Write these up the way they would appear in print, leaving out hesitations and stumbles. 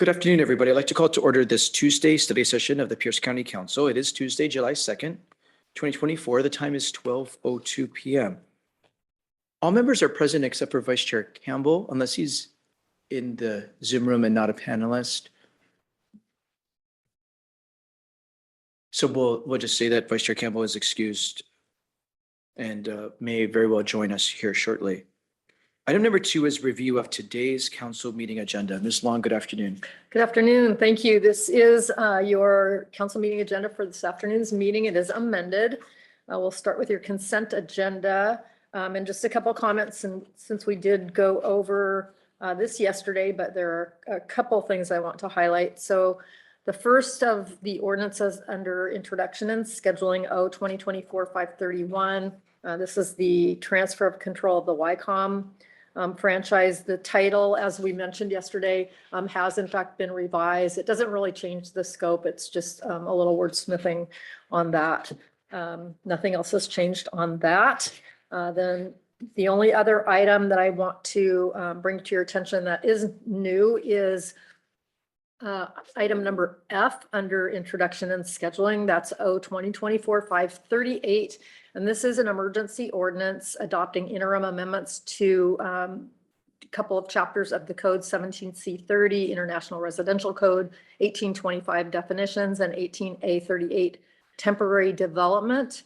Good afternoon, everybody. I'd like to call to order this Tuesday study session of the Pierce County Council. It is Tuesday, July 2nd, 2024. The time is 12:02 p.m. All members are present except for Vice Chair Campbell, unless he's in the Zoom room and not a panelist. So we'll just say that Vice Chair Campbell is excused and may very well join us here shortly. Item number 2 is review of today's council meeting agenda. Ms. Long, good afternoon. Good afternoon. Thank you. This is your council meeting agenda for this afternoon's meeting. It is amended. We'll start with your consent agenda and just a couple of comments. And since we did go over this yesterday, but there are a couple of things I want to highlight. So the first of the ordinances under introduction and scheduling O-2024-531. This is the transfer of control of the YCOM franchise. The title, as we mentioned yesterday, has in fact been revised. It doesn't really change the scope. It's just a little wordsmithing on that. Nothing else has changed on that. Then the only other item that I want to bring to your attention that is new is item number F under introduction and scheduling. That's O-2024-538. And this is an emergency ordinance adopting interim amendments to a couple of chapters of the code, 17C30 International Residential Code, 1825 definitions, and 18A38 temporary development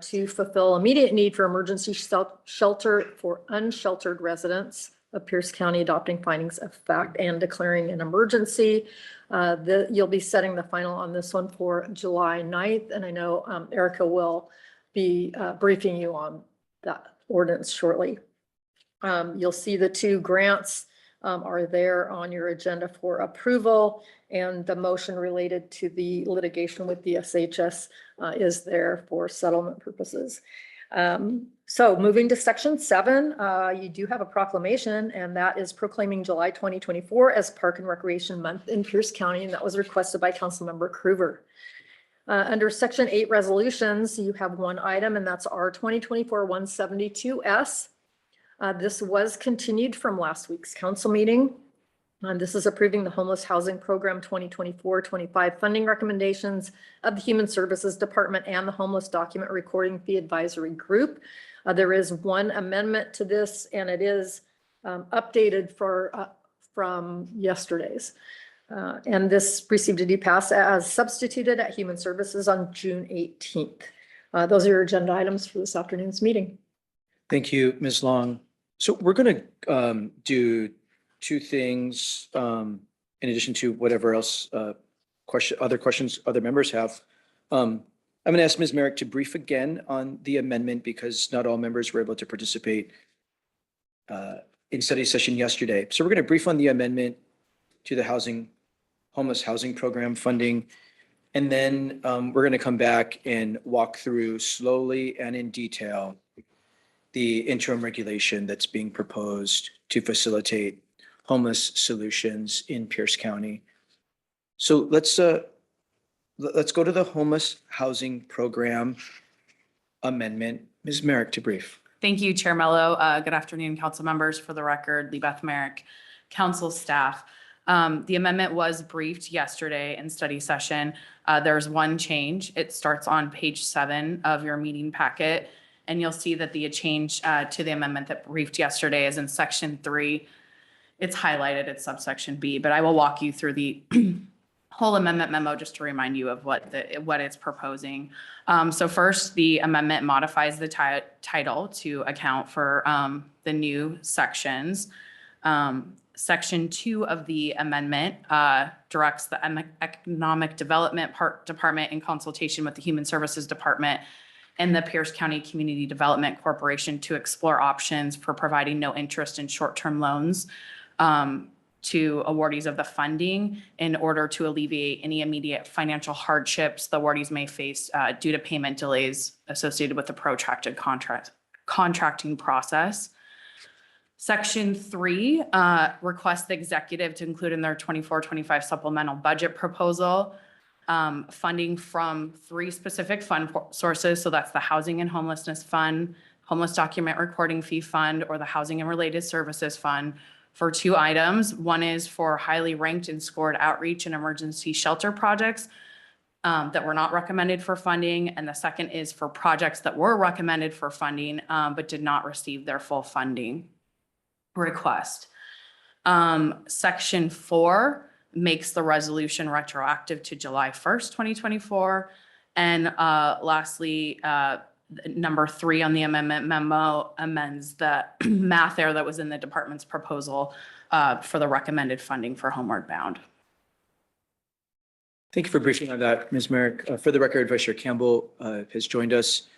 to fulfill immediate need for emergency shelter for unsheltered residents of Pierce County, adopting findings of fact and declaring an emergency. You'll be setting the final on this one for July 9th. And I know Erica will be briefing you on that ordinance shortly. You'll see the 2 grants are there on your agenda for approval, and the motion related to the litigation with the SHS is there for settlement purposes. So moving to section 7, you do have a proclamation, and that is proclaiming July 2024 as Park and Recreation Month in Pierce County, and that was requested by Councilmember Krueger. Under section 8 resolutions, you have one item, and that's our 2024-172S. This was continued from last week's council meeting. This is approving the Homeless Housing Program 2024-25 funding recommendations of the Human Services Department and the Homeless Document Recording Fee Advisory Group. There is one amendment to this, and it is updated from yesterday's. And this received a D-Pass as substituted at Human Services on June 18th. Those are your agenda items for this afternoon's meeting. Thank you, Ms. Long. So we're going to do 2 things in addition to whatever else other questions other members have. I'm going to ask Ms. Merrick to brief again on the amendment because not all members were able to participate in study session yesterday. So we're going to brief on the amendment to the homeless housing program funding. And then we're going to come back and walk through slowly and in detail the interim regulation that's being proposed to facilitate homeless solutions in Pierce County. So let's go to the homeless housing program amendment. Ms. Merrick to brief. Thank you, Chair Mello. Good afternoon, council members. For the record, Leibeth Merrick, council staff. The amendment was briefed yesterday in study session. There's one change. It starts on page 7 of your meeting packet, and you'll see that the change to the amendment that briefed yesterday is in section 3. It's highlighted, it's subsection B, but I will walk you through the whole amendment memo just to remind you of what it's proposing. So first, the amendment modifies the title to account for the new sections. Section 2 of the amendment directs the Economic Development Department in consultation with the Human Services Department and the Pierce County Community Development Corporation to explore options for providing no interest in short-term loans to awardees of the funding in order to alleviate any immediate financial hardships the awardees may face due to payment delays associated with the protracted contracting process. Section 3 requests the executive to include in their 24-25 supplemental budget proposal funding from 3 specific fund sources. So that's the Housing and Homelessness Fund, Homeless Document Recording Fee Fund, or the Housing and Related Services Fund, for two items. One is for highly ranked and scored outreach and emergency shelter projects that were not recommended for funding. And the second is for projects that were recommended for funding, but did not receive their full funding request. Section 4 makes the resolution retroactive to July 1st, 2024. And lastly, number 3 on the amendment memo amends the math error that was in the department's proposal for the recommended funding for Homeward Bound. Thank you for briefing on that, Ms. Merrick. For the record, Vice Chair Campbell has joined us.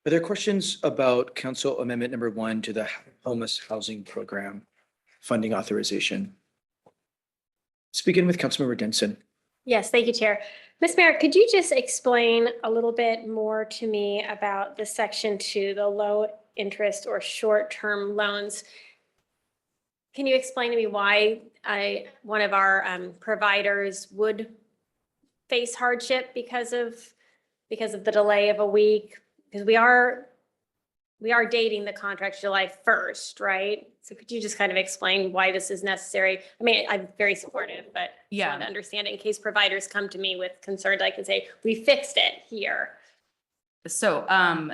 Are there questions about Council Amendment number 1 to the homeless housing program funding authorization? Let's begin with Councilmember Denson. Yes, thank you, Chair. Ms. Merrick, could you just explain a little bit more to me about the Section 2, the low interest or short-term loans? Can you explain to me why one of our providers would face hardship because of the delay of a week? Because we are dating the contract July 1st, right? So could you just kind of explain why this is necessary? I mean, I'm very supportive, but Yeah. I want to understand it in case providers come to me with concerns, I can say, we fixed it here. So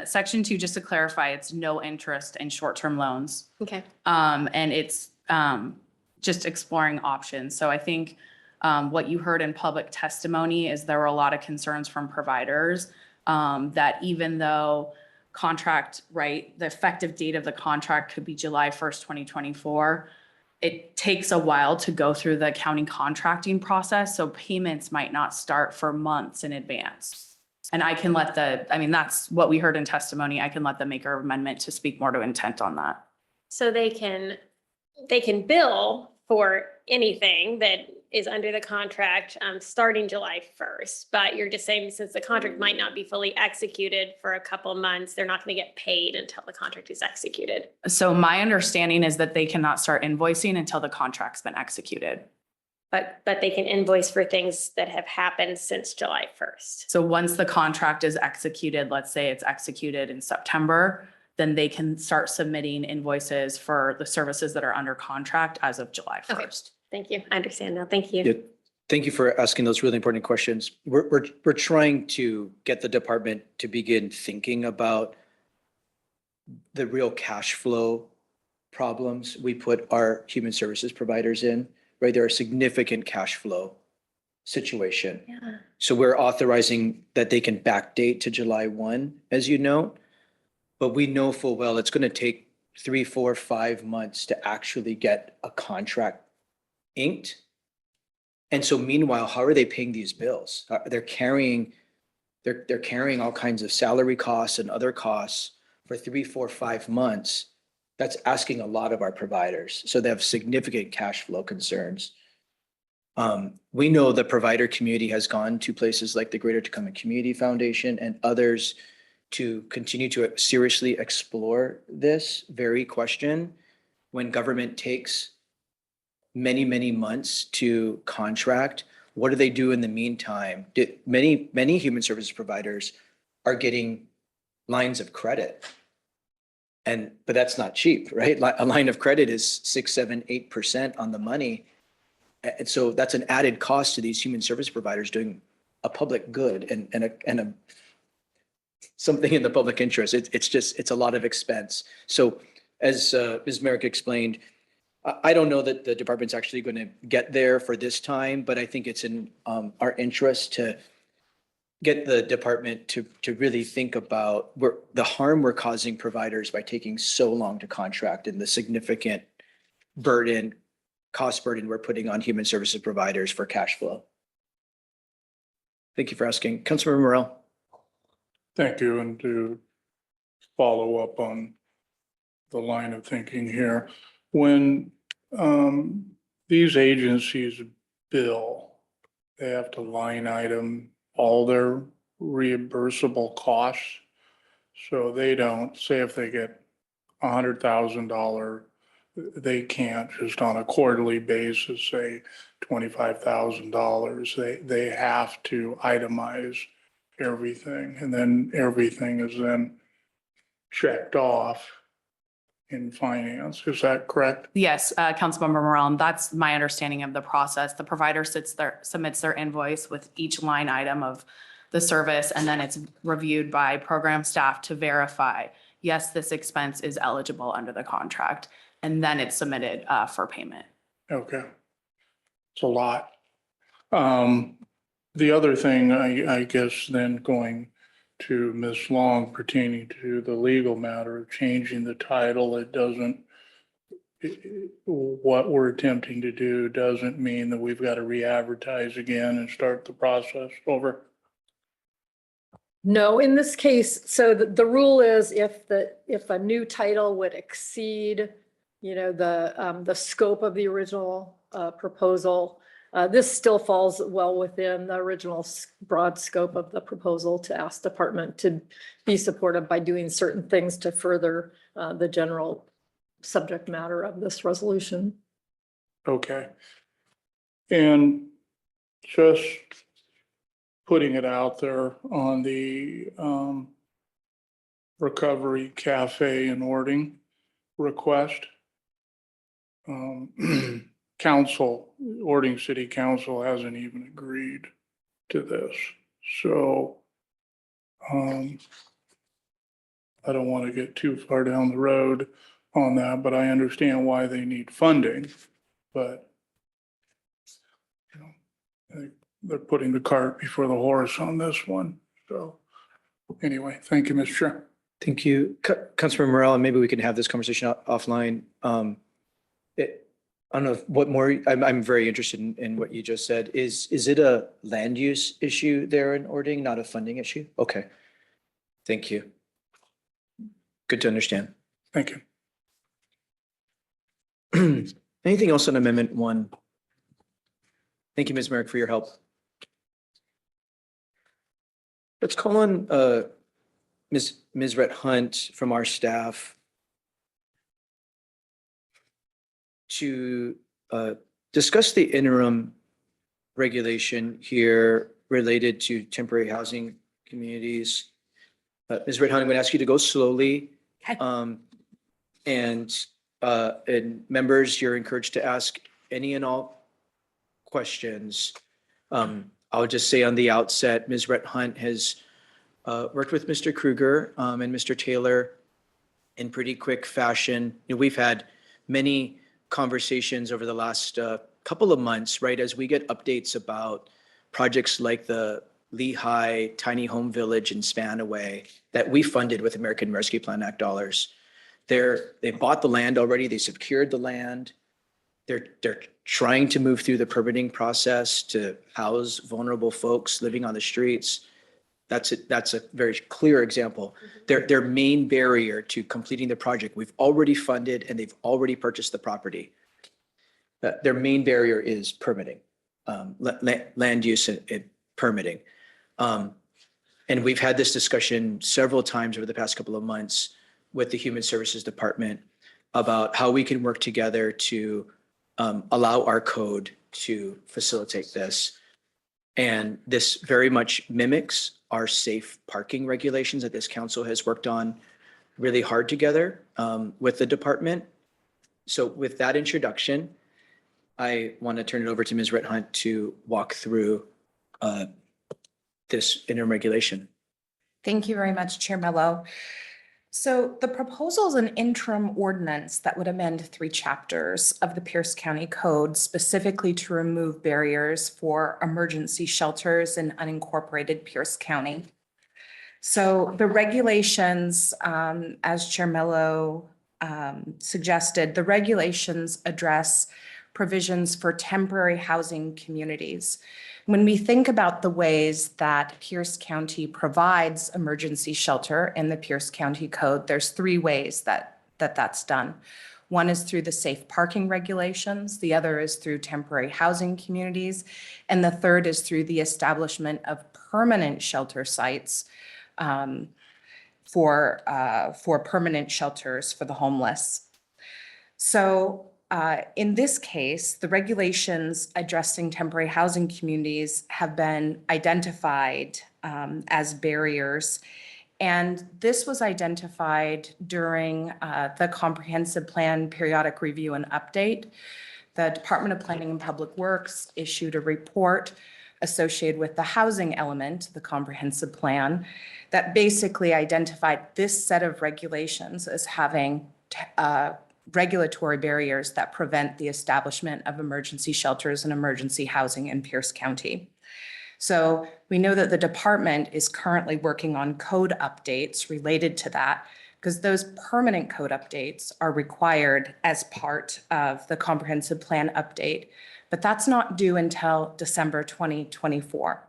Section 2, just to clarify, it's no interest in short-term loans. Okay. And it's just exploring options. So I think what you heard in public testimony is there were a lot of concerns from providers that even though contract, right, the effective date of the contract could be July 1st, 2024, it takes a while to go through the county contracting process. So payments might not start for months in advance. And I can let that's what we heard in testimony. I can let the maker amendment to speak more to intent on that. So they can bill for anything that is under the contract starting July 1st, but you're just saying since the contract might not be fully executed for a couple months, they're not going to get paid until the contract is executed. So my understanding is that they cannot start invoicing until the contract's been executed. But they can invoice for things that have happened since July 1st. So once the contract is executed, let's say it's executed in September, then they can start submitting invoices for the services that are under contract as of July 1st. Okay. Thank you. I understand now. Thank you. Yeah, thank you for asking those really important questions. We're trying to get the department to begin thinking about the real cash flow problems we put our human services providers in, right? There are significant cash flow situation. Yeah. So we're authorizing that they can backdate to July 1, as you know, but we know full well it's going to take 3, 4, 5 months to actually get a contract inked. And so meanwhile, how are they paying these bills? They're carrying all kinds of salary costs and other costs for 3, 4, 5 months. That's asking a lot of our providers. So they have significant cash flow concerns. We know the provider community has gone to places like the Greater Tacoma Community Foundation and others to continue to seriously explore this very question. When government takes many, many months to contract, what do they do in the meantime? Many human services providers are getting lines of credit. But that's not cheap, right? A line of credit is 6, 7, 8% on the money. And so that's an added cost to these human service providers doing a public good and something in the public interest. It's a lot of expense. So as Ms. Merrick explained, I don't know that the department's actually going to get there for this time, but I think it's in our interest to get the department to really think about the harm we're causing providers by taking so long to contract and the significant cost burden we're putting on human services providers for cash flow. Thank you for asking. Councilmember Morell. Thank you. And to follow up on the line of thinking here, when these agencies bill, they have to line item all their reimbursable costs. So they don't, say if they get $100,000, they can't just on a quarterly basis say $25,000. They have to itemize everything, and then everything is then checked off in finance. Is that correct? Yes, Councilmember Morel, that's my understanding of the process. The provider submits their invoice with each line item of the service, and then it's reviewed by program staff to verify, yes, this expense is eligible under the contract, and then it's submitted for payment. Okay. It's a lot. The other thing, I guess, then going to Ms. Long pertaining to the legal matter of changing the title, it doesn't, what we're attempting to do doesn't mean that we've got to re-advertise again and start the process over. No, in this case, so the rule is if a new title would exceed, the scope of the original proposal, this still falls well within the original broad scope of the proposal to ask department to be supportive by doing certain things to further the general subject matter of this resolution. Okay. And just putting it out there on the Recovery Cafe and Ording request. Ording City Council hasn't even agreed to this. So I don't want to get too far down the road on that, but I understand why they need funding. But they're putting the cart before the horse on this one. So anyway, thank you, Mr. Chair. Thank you. Councilmember Morel, and maybe we can have this conversation offline. I don't know what more, I'm very interested in what you just said. Is it a land use issue there in Ording, not a funding issue? Okay. Thank you. Good to understand. Thank you. Anything else on Amendment 1? Thank you, Ms. Merrick, for your help. Let's call on Ms. Rhett Hunt from our staff to discuss the interim regulation here related to temporary housing communities. Ms. Rhett Hunt, I'm going to ask you to go slowly. Okay. And members, you're encouraged to ask any and all questions. I'll just say on the outset, Ms. Rhett Hunt has worked with Mr. Kruger and Mr. Taylor in pretty quick fashion. We've had many conversations over the last couple of months, right, as we get updates about projects like the Lehigh Tiny Home Village in Spanaway that we funded with American Rescue Plan Act dollars. They bought the land already. They secured the land. They're trying to move through the permitting process to house vulnerable folks living on the streets. That's a very clear example. Their main barrier to completing the project, we've already funded and they've already purchased the property. Their main barrier is permitting, land use and permitting. And we've had this discussion several times over the past couple of months with the Human Services Department about how we can work together to allow our code to facilitate this. And this very much mimics our safe parking regulations that this council has worked on really hard together with the department. So with that introduction, I want to turn it over to Ms. Rhett Hunt to walk through this interim regulation. Thank you very much, Chair Mello. So the proposal is an interim ordinance that would amend 3 chapters of the Pierce County Code specifically to remove barriers for emergency shelters in unincorporated Pierce County. So the regulations, as Chair Mello suggested, the regulations address provisions for temporary housing communities. When we think about the ways that Pierce County provides emergency shelter in the Pierce County Code, there's 3 ways that's done. One is through the safe parking regulations, the other is through temporary housing communities, and the third is through the establishment of permanent shelter sites for permanent shelters for the homeless. So in this case, the regulations addressing temporary housing communities have been identified as barriers, And this was identified during the comprehensive plan periodic review and update. The Department of Planning and Public Works issued a report associated with the housing element, the comprehensive plan, that basically identified this set of regulations as having regulatory barriers that prevent the establishment of emergency shelters and emergency housing in Pierce County. So we know that the department is currently working on code updates related to that, because those permanent code updates are required as part of the comprehensive plan update, but that's not due until December 2024.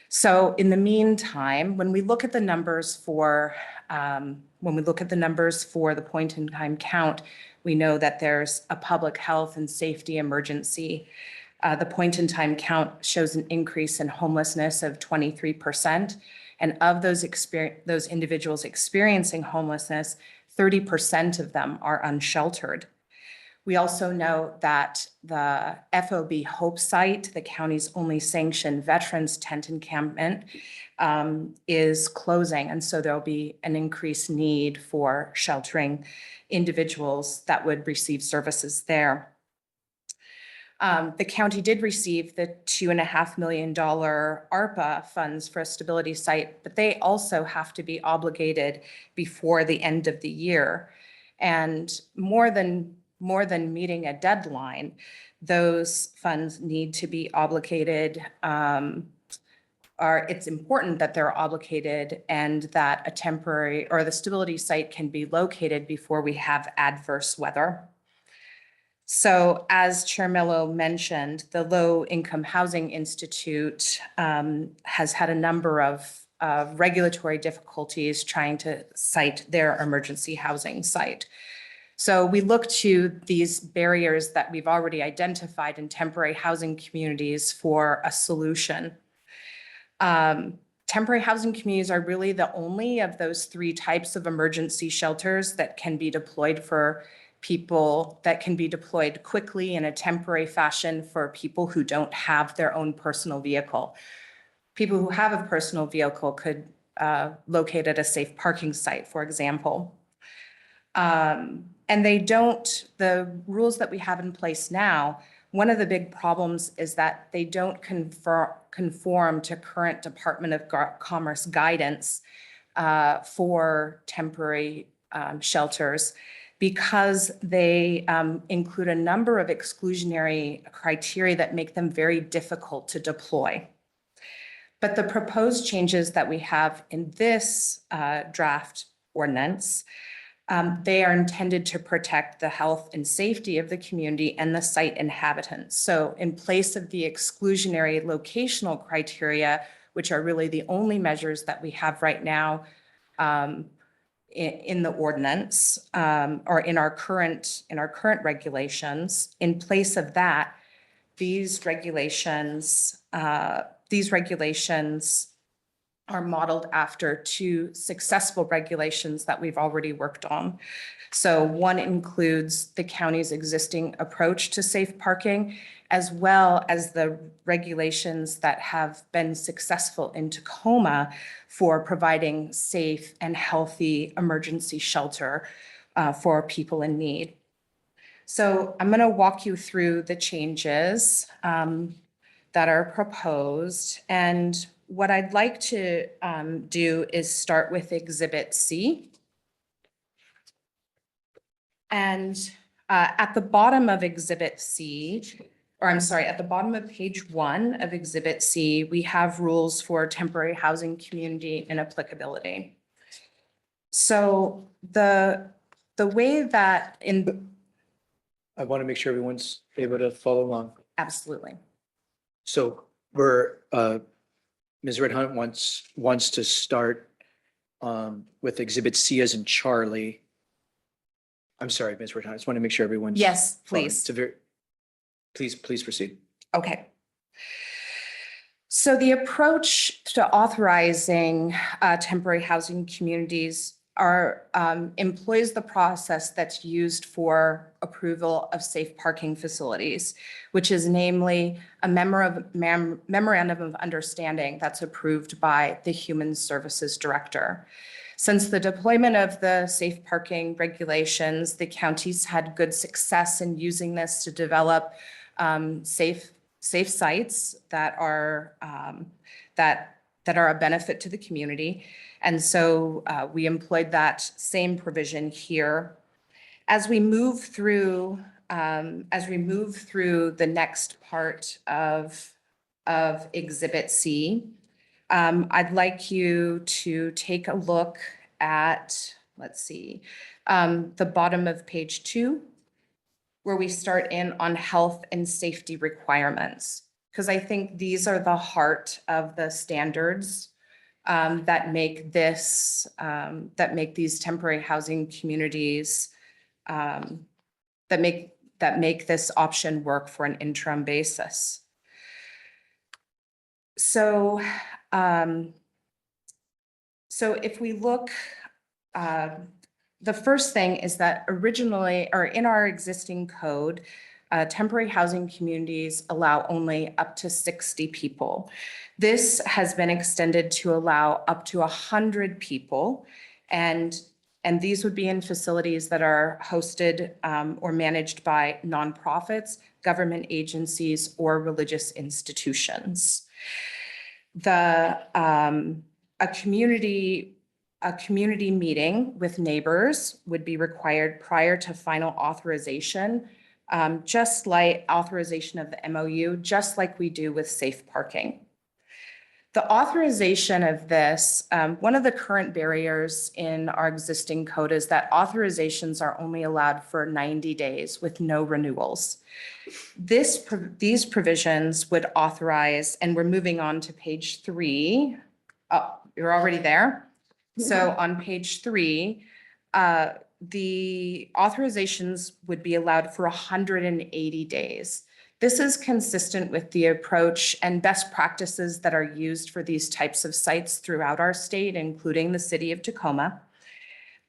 So in the meantime, when we look at the numbers for the point in time count, we know that there's a public health and safety emergency. The point in time count shows an increase in homelessness of 23%. And of those individuals experiencing homelessness, 30% of them are unsheltered. We also know that the FOB Hope site, the county's only sanctioned veterans tent encampment, is closing. And so there'll be an increased need for sheltering individuals that would receive services there. The county did receive the $2.5 million ARPA funds for a stability site, but they also have to be obligated before the end of the year. And more than meeting a deadline, those funds need to be obligated. It's important that they're obligated and that a temporary or the stability site can be located before we have adverse weather. So as Chair Mello mentioned, the Low Income Housing Institute has had a number of regulatory difficulties trying to cite their emergency housing site. So we look to these barriers that we've already identified in temporary housing communities for a solution. Temporary housing communities are really the only of those three types of emergency shelters that can be deployed for people, that can be deployed quickly in a temporary fashion for people who don't have their own personal vehicle. People who have a personal vehicle could locate at a safe parking site, for example. And the rules that we have in place now, one of the big problems is that they don't conform to current Department of Commerce guidance for temporary shelters, because they include a number of exclusionary criteria that make them very difficult to deploy. But the proposed changes that we have in this draft ordinance, they are intended to protect the health and safety of the community and the site inhabitants. So in place of the exclusionary locational criteria, which are really the only measures that we have right now in the ordinance or in our current regulations, in place of that, these regulations are modeled after two successful regulations that we've already worked on. So one includes the county's existing approach to safe parking, as well as the regulations that have been successful in Tacoma for providing safe and healthy emergency shelter for people in need. So I'm going to walk you through the changes that are proposed. And what I'd like to do is start with Exhibit C. And at the bottom of Exhibit C, at the bottom of page 1 of Exhibit C, we have rules for temporary housing community and applicability. So the way that I want to make sure everyone's able to follow along. absolutely. So Ms. Red Hunt wants to start with Exhibit C as in Charlie. I'm sorry, Ms. Red Hunt, I just want to make sure everyone's. Yes, following. please. Please proceed. Okay. So the approach to authorizing temporary housing communities employs the process that's used for approval of safe parking facilities, which is namely a memorandum of understanding that's approved by the Human Services Director. Since the deployment of the safe parking regulations, the counties had good success in using this to develop safe sites that are a benefit to the community. And so we employed that same provision here. As we move through the next part of Exhibit C, I'd like you to take a look at, let's see, the bottom of page 2, where we start in on health and safety requirements, because I think these are the heart of the standards that make these temporary housing communities that make this option work for an interim basis. So if we look, the first thing is that originally, or in our existing code, temporary housing communities allow only up to 60 people. This has been extended to allow up to 100 people, and these would be in facilities that are hosted or managed by nonprofits, government agencies, or religious institutions. A community meeting with neighbors would be required prior to final authorization, just like authorization of the MOU, just like we do with safe parking. The authorization of this, one of the current barriers in our existing code is that authorizations are only allowed for 90 days with no renewals. These provisions would authorize, and we're moving on to page 3. Oh, you're already there. So on page 3, the authorizations would be allowed for 180 days. This is consistent with the approach and best practices that are used for these types of sites throughout our state, including the city of Tacoma.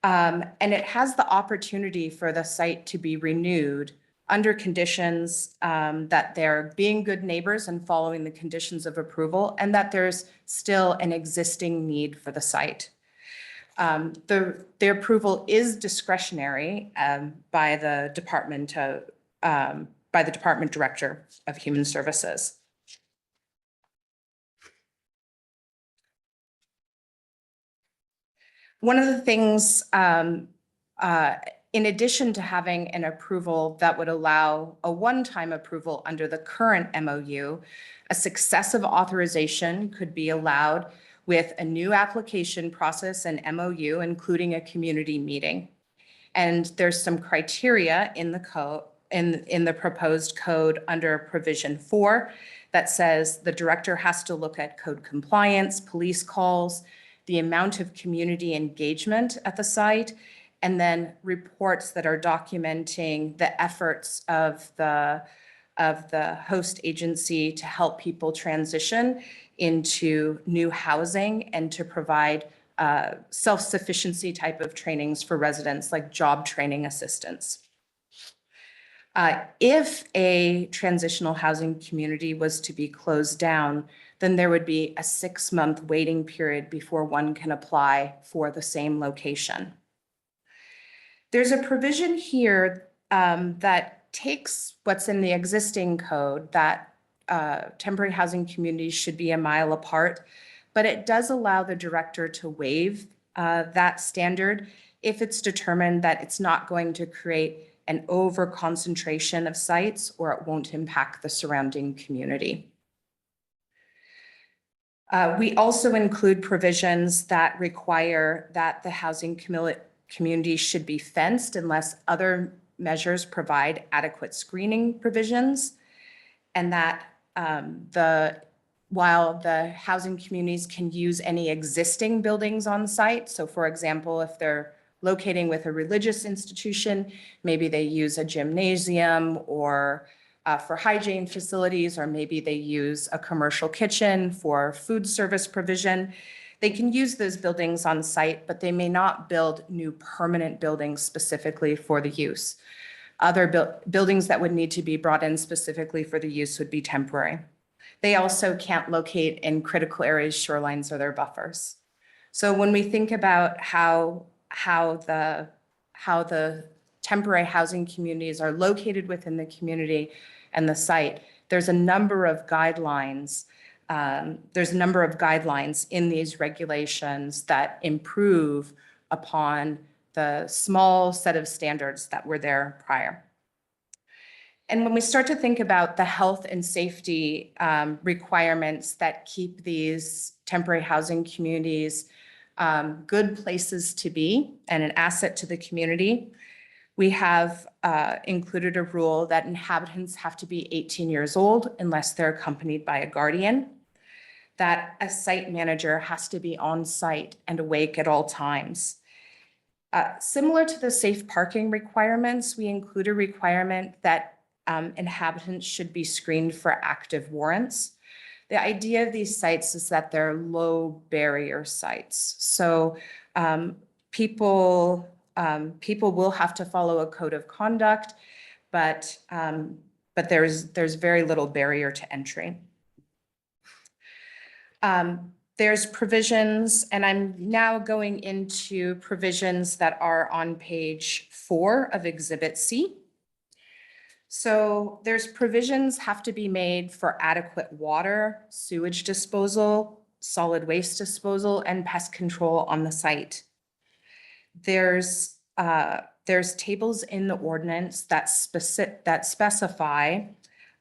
And it has the opportunity for the site to be renewed under conditions that they're being good neighbors and following the conditions of approval, and that there's still an existing need for the site. The approval is discretionary by the Department Director of Human Services. One of the things, in addition to having an approval that would allow a one-time approval under the current MOU, a successive authorization could be allowed with a new application process and MOU, including a community meeting. And there's some criteria in the code, in the proposed code under provision 4 that says the director has to look at code compliance, police calls, the amount of community engagement at the site, and then reports that are documenting the efforts of the host agency to help people transition into new housing and to provide self-sufficiency type of trainings for residents, like job training assistance. If a transitional housing community was to be closed down, then there would be a 6-month waiting period before one can apply for the same location. There's a provision here that takes what's in the existing code, that temporary housing communities should be a mile apart, but it does allow the director to waive that standard if it's determined that it's not going to create an over concentration of sites or it won't impact the surrounding community. We also include provisions that require that the housing community should be fenced unless other measures provide adequate screening provisions, and that while the housing communities can use any existing buildings on site, so for example, if they're locating with a religious institution, maybe they use a gymnasium or for hygiene facilities, or maybe they use a commercial kitchen for food service provision, They can use those buildings on site, but they may not build new permanent buildings specifically for the use. Other buildings that would need to be brought in specifically for the use would be temporary. They also can't locate in critical areas, shorelines, or their buffers. So when we think about how the temporary housing communities are located within the community and the site, there's a number of guidelines. There's a number of guidelines in these regulations that improve upon the small set of standards that were there prior. And when we start to think about the health and safety requirements that keep these temporary housing communities good places to be and an asset to the community, we have included a rule that inhabitants have to be 18 years old unless they're accompanied by a guardian, that a site manager has to be on site and awake at all times. Similar to the safe parking requirements, we include a requirement that inhabitants should be screened for active warrants. The idea of these sites is that they're low barrier sites. So people will have to follow a code of conduct, but there's very little barrier to entry. There's provisions, and I'm now going into provisions that are on page 4 of Exhibit C. So there's provisions have to be made for adequate water, sewage disposal, solid waste disposal, and pest control on the site. There's tables in the ordinance that specify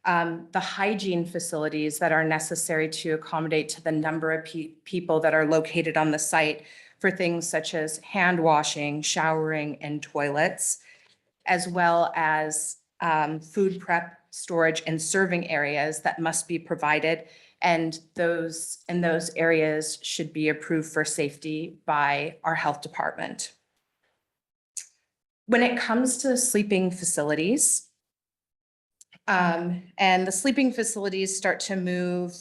the hygiene facilities that are necessary to accommodate to the number of people that are located on the site for things such as hand washing, showering, and toilets, as well as food prep, storage, and serving areas that must be provided. And those areas should be approved for safety by our health department. When it comes to sleeping facilities, and the sleeping facilities start to move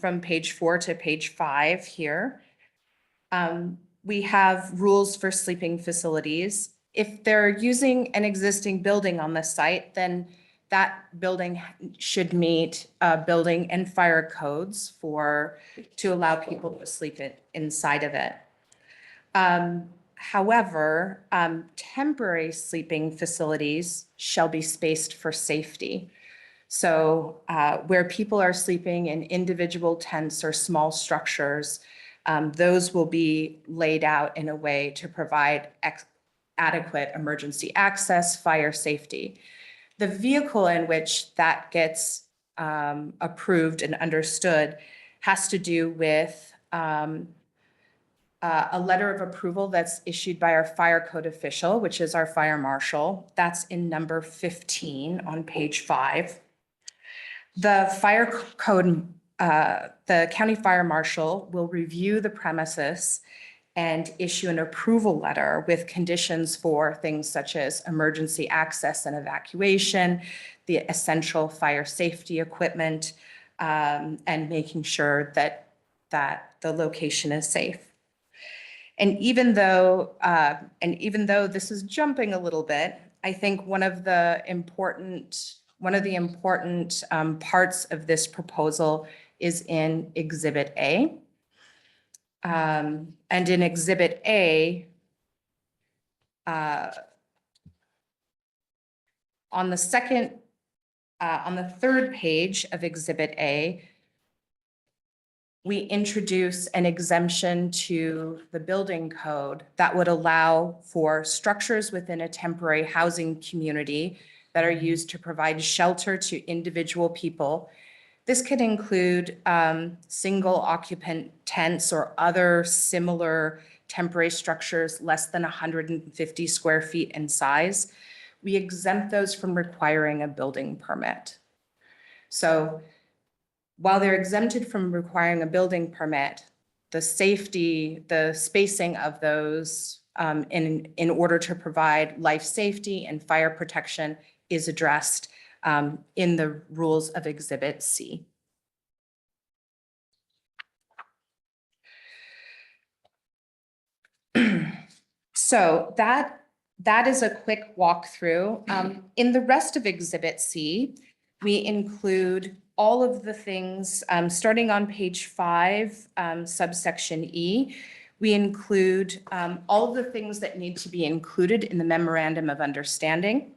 from page 4 to page 5 here. We have rules for sleeping facilities. If they're using an existing building on the site, then that building should meet building and fire codes to allow people to sleep inside of it. However, temporary sleeping facilities shall be spaced for safety. So where people are sleeping in individual tents or small structures, those will be laid out in a way to provide adequate emergency access, fire safety. The vehicle in which that gets approved and understood has to do with a letter of approval that's issued by our fire code official, which is our fire marshal. That's in number 15 on page 5. The fire code, the county fire marshal will review the premises and issue an approval letter with conditions for things such as emergency access and evacuation, the essential fire safety equipment, and making sure that the location is safe. And even though this is jumping a little bit, I think one of the important parts of this proposal is in Exhibit A. And in Exhibit A, on the third page of Exhibit A, we introduce an exemption to the building code that would allow for structures within a temporary housing community that are used to provide shelter to individual people. This could include single occupant tents or other similar temporary structures less than 150 square feet in size. We exempt those from requiring a building permit. So while they're exempted from requiring a building permit, the safety, the spacing of those in order to provide life safety and fire protection is addressed in the rules of Exhibit C. So that is a quick walkthrough. In the rest of Exhibit C, we include all of the things, starting on page 5, subsection E. We include all of the things that need to be included in the memorandum of understanding.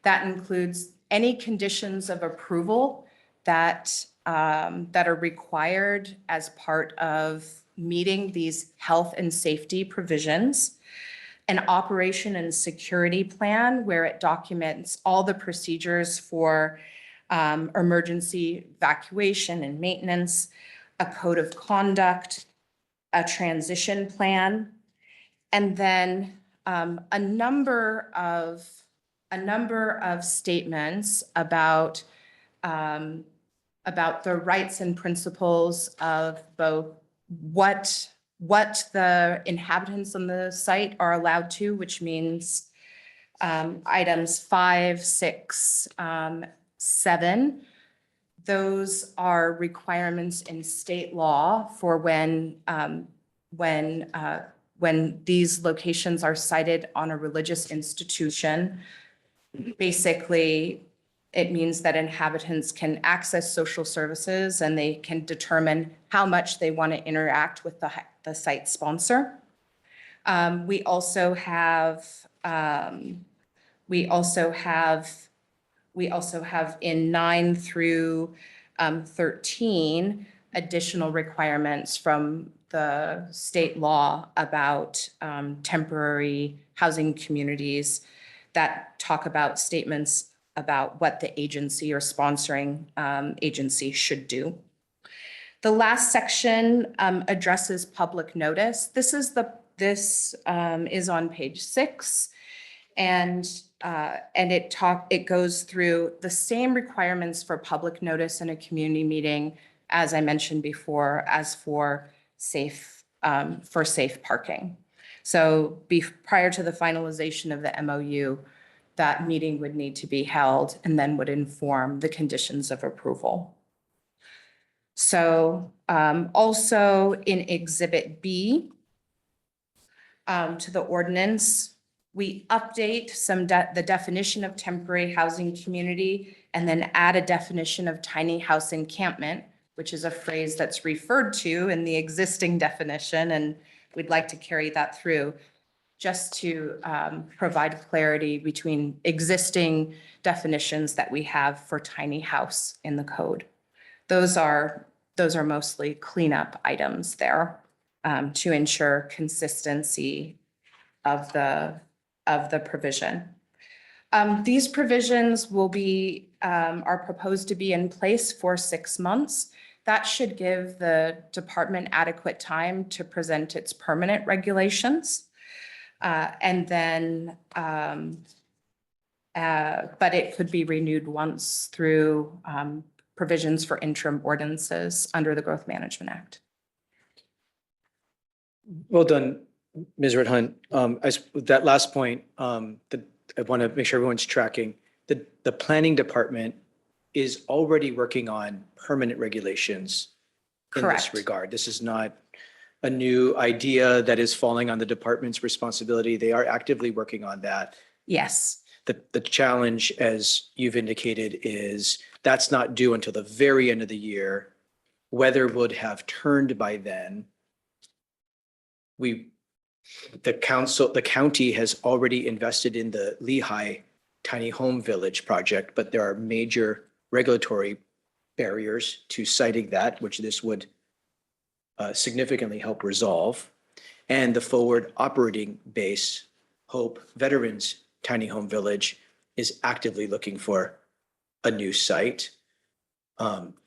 That includes any conditions of approval that are required as part of meeting these health and safety provisions, an operation and security plan where it documents all the procedures for emergency evacuation and maintenance, a code of conduct, a transition plan, and then a number of statements about the rights and principles of both what the inhabitants on the site are allowed to, which means items 5, 6, 7. Those are requirements in state law for when these locations are cited on a religious institution. Basically, it means that inhabitants can access social services and they can determine how much they want to interact with the site sponsor. We also have in 9 through 13 additional requirements from the state law about temporary housing communities that talk about statements about what the agency or sponsoring agency should do. The last section addresses public notice. This is on page 6, and it goes through the same requirements for public notice in a community meeting, as I mentioned before, as for safe parking. So prior to the finalization of the MOU, that meeting would need to be held and then would inform the conditions of approval. So also in Exhibit B to the ordinance, we update the definition of temporary housing community and then add a definition of tiny house encampment, which is a phrase that's referred to in the existing definition, and we'd like to carry that through just to provide clarity between existing definitions that we have for tiny house in the code. Those are mostly cleanup items there to ensure consistency of the provision. These provisions are proposed to be in place for 6 months. That should give the department adequate time to present its permanent regulations. But it could be renewed once through provisions for interim ordinances under the Growth Management Act. Well done, Ms. Red Hunt. That last point, I want to make sure everyone's tracking. The planning department is already working on permanent regulations in this Correct. regard. This is not a new idea that is falling on the department's responsibility. They are actively working on that. Yes, The challenge, as you've indicated, is that's not due until the very end of the year. Weather would have turned by then. The county has already invested in the Lehigh Tiny Home Village project, but there are major regulatory barriers to citing that, which this would significantly help resolve. And the forward operating base, Hope Veterans Tiny Home Village, is actively looking for a new site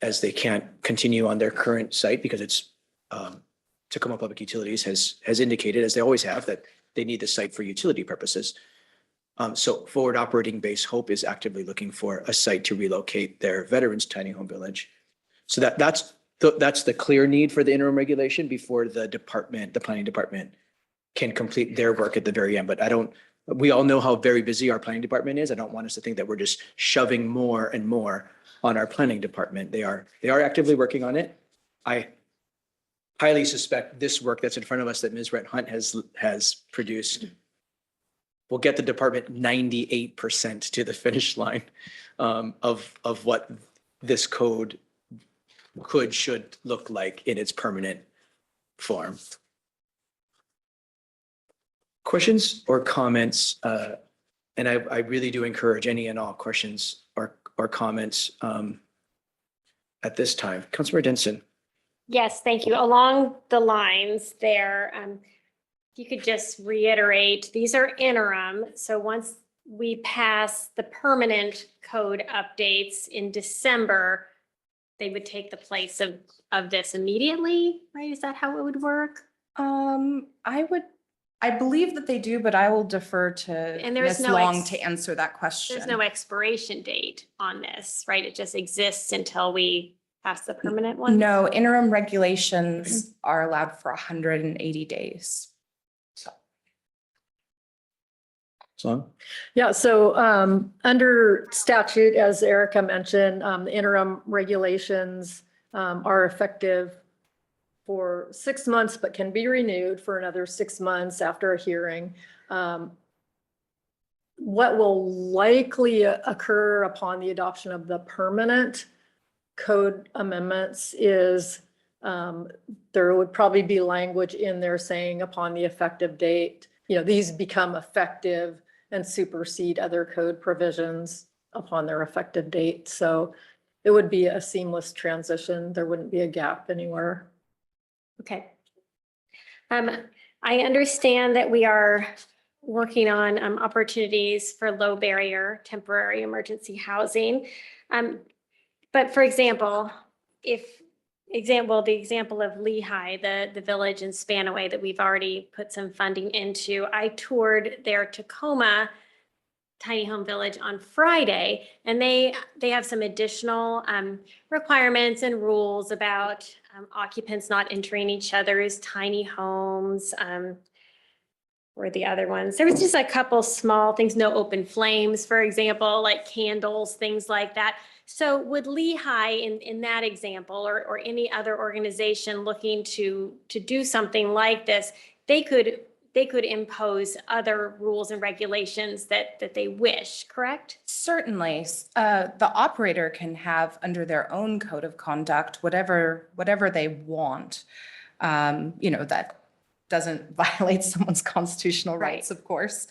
as they can't continue on their current site because it's Tacoma Public Utilities has indicated, as they always have, that they need the site for utility purposes. So forward operating base Hope is actively looking for a site to relocate their Veterans Tiny Home Village. So that's the clear need for the interim regulation before the planning department can complete their work at the very end. But we all know how very busy our planning department is. I don't want us to think that we're just shoving more and more on our planning department. They are actively working on it. I highly suspect this work that's in front of us that Ms. Red Hunt has produced will get the department 98% to the finish line of what this code should look like in its permanent form. Questions or comments? And I really do encourage any and all questions or comments at this time. Councilmember Denson. Yes, thank you. Along the lines there, you could just reiterate, these are interim. So once we pass the permanent code updates in December, they would take the place of this immediately, right? Is that how it would work? I believe that they do, but I will defer to And there is Ms. no Long to answer that question. There's no expiration date on this, right? It just exists until we pass the permanent one? No, interim regulations are allowed for 180 days. So. Sloan? Yeah, so under statute, as Erica mentioned, the interim regulations are effective for 6 months, but can be renewed for another 6 months after a hearing. What will likely occur upon the adoption of the permanent code amendments is there would probably be language in there saying upon the effective date, these become effective and supersede other code provisions upon their effective date. So it would be a seamless transition. There wouldn't be a gap anywhere. Okay. I understand that we are working on opportunities for low barrier temporary emergency housing. But for example, the example of Lehigh, the village in Spanaway that we've already put some funding into, I toured their Tacoma tiny home village on Friday, and they have some additional requirements and rules about occupants not entering each other's tiny homes. Or the other ones. There was just a couple small things, no open flames, for example, like candles, things like that. So would Lehigh in that example or any other organization looking to do something like this, they could impose other rules and regulations that they wish, correct? Certainly, the operator can have under their own code of conduct, whatever they want, that doesn't violate someone's constitutional rights, of course.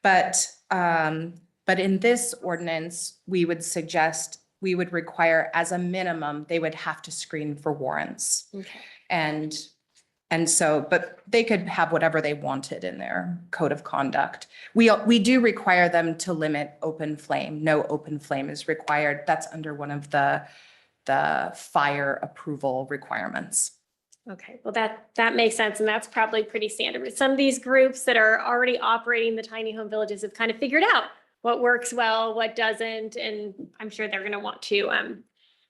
But in this ordinance, we would require as a minimum, they would have to screen for warrants. Okay. And so, but they could have whatever they wanted in their code of conduct. We do require them to limit open flame. No open flame is required. That's under one of the fire approval requirements. Okay, well, that makes sense, and that's probably pretty standard. But some of these groups that are already operating the tiny home villages have kind of figured out what works well, what doesn't, and I'm sure they're going to want to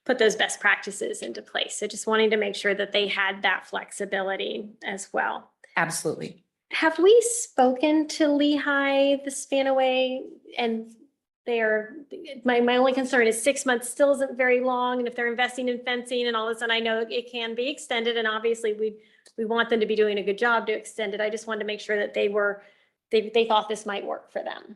put those best practices into place. So just wanting to make sure that they had that flexibility as well. Absolutely. Have we spoken to Lehigh, the Spanaway, and my only concern is 6 months still isn't very long. And if they're investing in fencing and all this, and I know it can be extended, and obviously we want them to be doing a good job to extend it. I just wanted to make sure that they thought this might work for them.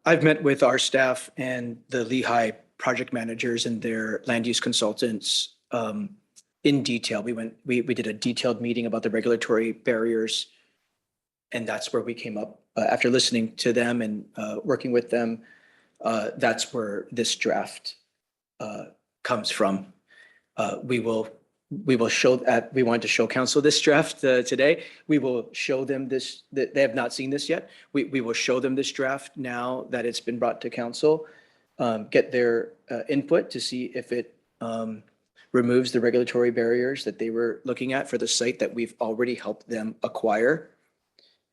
I've met with our staff and the Lehigh project managers and their land use consultants in detail. We did a detailed meeting about the regulatory barriers. And that's where we came up after listening to them and working with them. That's where this draft comes from. We will show that we wanted to show council this draft today. We will show them this, that they have not seen this yet. We will show them this draft now that it's been brought to council, get their input to see if it removes the regulatory barriers that they were looking at for the site that we've already helped them acquire,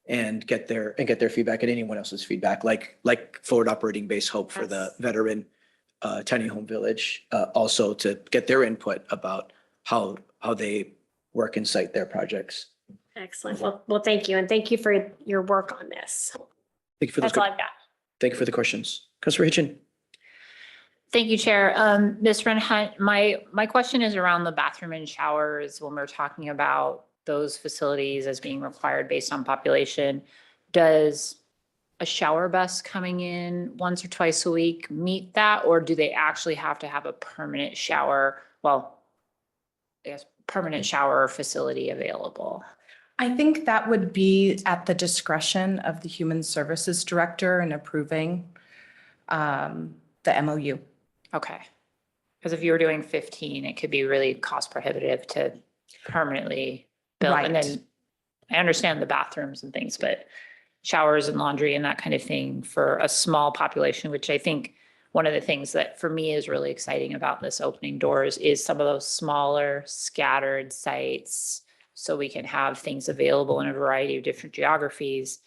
and get their feedback and anyone else's feedback, like forward operating base Hope for the veteran tiny home village, also to get their input about how they work and site their projects. Excellent. Well, thank you. And thank you for your work on this. Thank you for those. That's all I've got. Thank you for the questions. Councilor Hitchin. Thank you, Chair. Ms. Renhunt, my question is around the bathroom and showers when we're talking about those facilities as being required based on population. Does a shower bus coming in once or twice a week meet that? Or do they actually have to have a permanent shower? Well, I guess permanent shower facility available? I think that would be at the discretion of the Human Services Director in approving the MOU. Okay. Because if you were doing 15, it could be really cost prohibitive to permanently build. And Right. then I understand the bathrooms and things, but showers and laundry and that kind of thing for a small population, which I think one of the things that for me is really exciting about this opening doors is some of those smaller scattered sites. So we can have things available in a variety of different geographies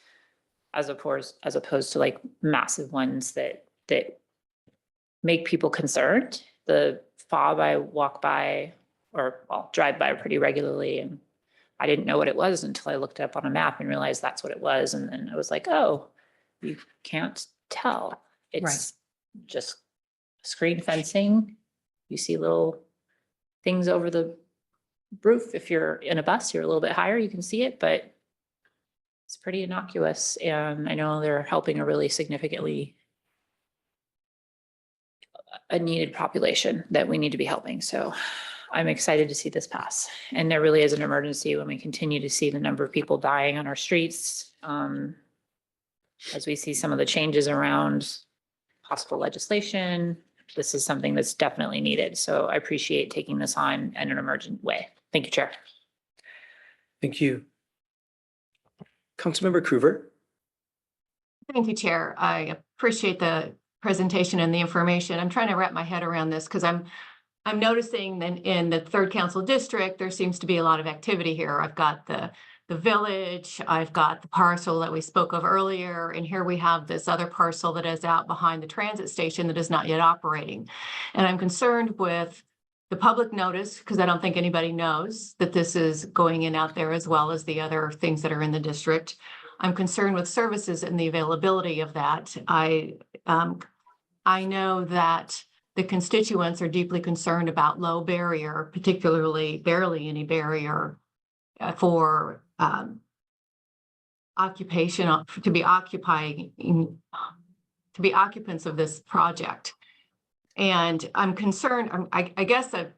as opposed to like massive ones that make people concerned. The FOB I walk by or well, drive by pretty regularly, and I didn't know what it was until I looked it up on a map and realized that's what it was. And then I was like, oh, you can't tell. It's just screen fencing. You see little things over the roof. If you're in a bus, you're a little bit higher, you can see it, but it's pretty innocuous. And I know they're helping a really significantly a needed population that we need to be helping. So I'm excited to see this pass. And there really is an emergency when we continue to see the number of people dying on our streets. As we see some of the changes around possible legislation, this is something that's definitely needed. So I appreciate taking this on in an emergent way. Thank you, Chair. Thank you. Councilmember Cruver. Thank you, Chair. I appreciate the presentation and the information. I'm trying to wrap my head around this because I'm noticing that in the third council district, there seems to be a lot of activity here. I've got the village, I've got the parcel that we spoke of earlier, and here we have this other parcel that is out behind the transit station that is not yet operating. And I'm concerned with the public notice, because I don't think anybody knows that this is going in out there as well as the other things that are in the district. I'm concerned with services and the availability of that. I know that the constituents are deeply concerned about low barrier, particularly barely any barrier for occupation, to be occupants of this project. And I'm concerned, I guess I'm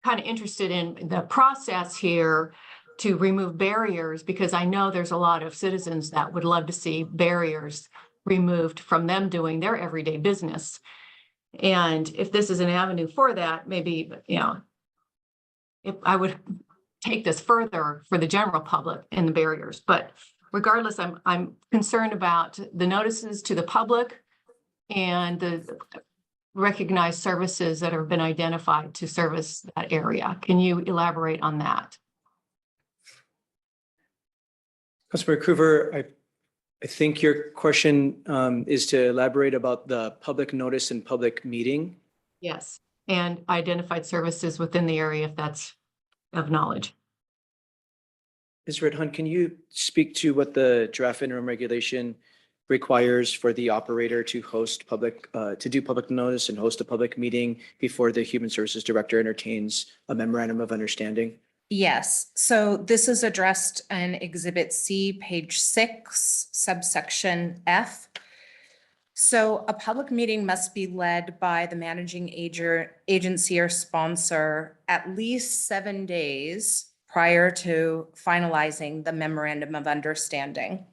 kind of interested in the process here to remove barriers, because I know there's a lot of citizens that would love to see barriers removed from them doing their everyday business. And if this is an avenue for that, maybe, you know, if I would take this further for the general public and the barriers. But regardless, I'm concerned about the notices to the public and the recognized services that have been identified to service that area. Can you elaborate on that? Councilmember Cruver, I think your question is to elaborate about the public notice and public meeting. Yes, and identified services within the area if that's of knowledge. Ms. Red Hunt, can you speak to what the draft interim regulation requires for the operator to host public, to do public notice and host a public meeting before the Human Services Director entertains a memorandum of understanding? Yes, so this is addressed in Exhibit C, page 6, subsection F. So a public meeting must be led by the managing agency or sponsor at least 7 days prior to finalizing the memorandum of understanding.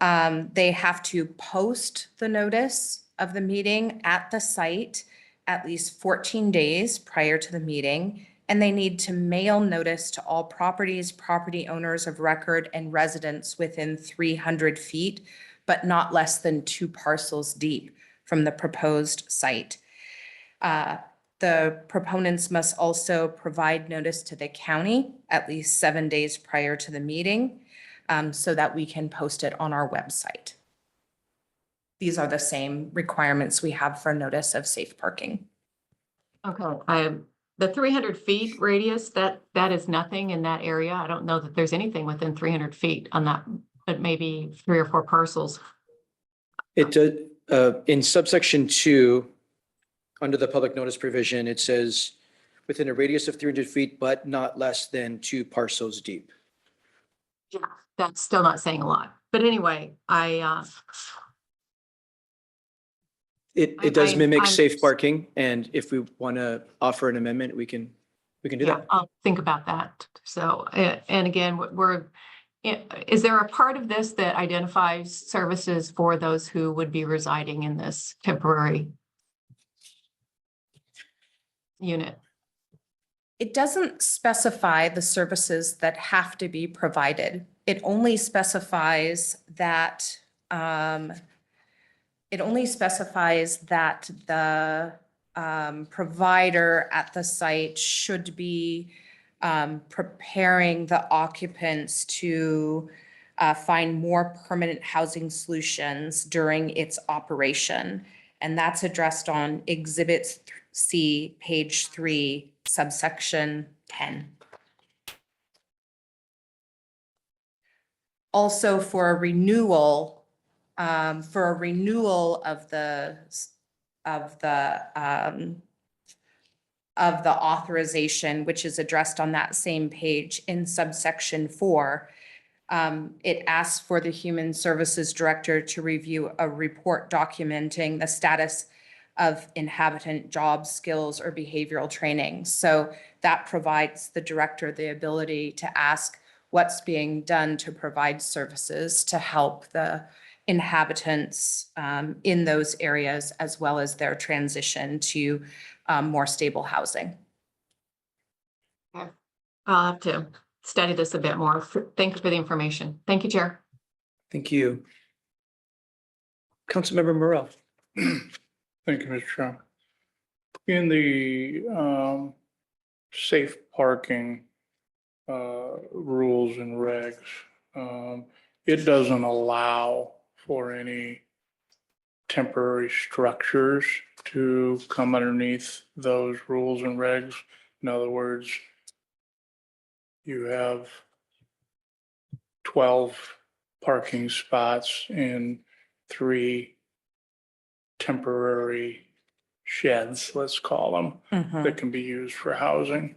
They have to post the notice of the meeting at the site at least 14 days prior to the meeting. And they need to mail notice to all properties, property owners of record, and residents within 300 feet, but not less than 2 parcels deep from the proposed site. The proponents must also provide notice to the county at least 7 days prior to the meeting, so that we can post it on our website. These are the same requirements we have for notice of safe parking. Okay, the 300 feet radius, that is nothing in that area. I don't know that there's anything within 300 feet on that, but maybe 3 or 4 parcels. It does, in subsection 2, under the public notice provision, it says within a radius of 300 feet, but not less than 2 parcels deep. Yeah, that's still not saying a lot. But anyway, It does mimic I'm- safe parking, and if we want to offer an amendment, we can do yeah, that. I'll think about that. So, and again, is there a part of this that identifies services for those who would be residing in this temporary unit? It doesn't specify the services that have to be provided. It only specifies that, the provider at the site should be preparing the occupants to find more permanent housing solutions during its operation. And that's addressed on Exhibit C, page 3, subsection 10. Also for a renewal of the authorization, which is addressed on that same page in subsection 4, it asks for the Human Services Director to review a report documenting the status of inhabitant job skills or behavioral training. So that provides the director the ability to ask what's being done to provide services to help the inhabitants in those areas, as well as their transition to more stable housing. I'll have to study this a bit more. Thank you for the information. Thank you, Chair. Thank you. Councilmember Morel. Thank you, Mr. Chairman. In the safe parking rules and regs, it doesn't allow for any temporary structures to come underneath those rules and regs. In other words, you have 12 parking spots in 3 temporary sheds, let's call them, that can be used for housing.